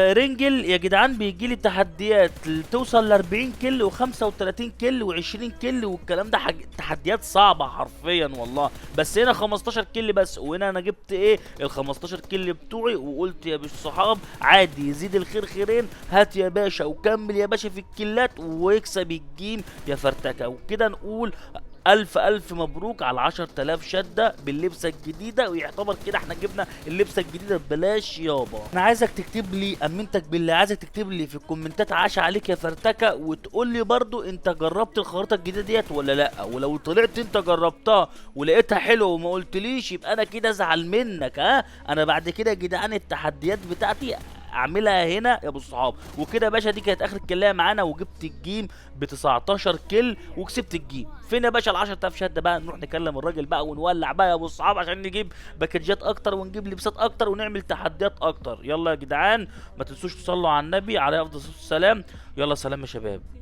رينجل يا جدعان بيجي لي تحديات توصل ل 40 كل و35 كل و20 كل، والكلام ده تحديات صعبه حرفيا والله. بس هنا 15 كل بس، وهنا انا جبت ايه ال 15 كل بتوعي، وقلت يا بالصحاب عادي يزيد الخير خيرين، هات يا باشا وكمل يا باشا في الكلات واكسب الجيم يا فرتكه. وكده نقول ألف مبروك على 10,000 شدة باللبسة الجديدة، ويعتبر كده احنا جبنا اللبسة الجديدة ببلاش يابا. انا عايزك تكتب لي، امنتك بالله عايزك تكتب لي في الكومنتات عاش عليك يا فرتكة، وتقول لي برضو انت جربت الخريطة الجديدة ديت ولا لا، ولو طلعت انت جربتها ولقيتها حلوة وما قلتليش يبقى انا كده ازعل منك. ها انا بعد كده يا جدعان التحديات بتاعتي اعملها هنا يا ابو الصحاب. وكده يا باشا دي كانت اخر كلايه معانا، وجبت الجيم ب 19 كل وكسبت الجيم. فين يا باشا ال 10,000 شده بقى؟ نروح نكلم الراجل بقى ونولع بقى يا ابو الصحاب عشان نجيب باكجات اكتر ونجيب لبسات اكتر ونعمل تحديات اكتر. يلا يا جدعان ما تنسوش تصلوا على النبي عليه افضل الصلاه والسلام. يلا سلام يا شباب.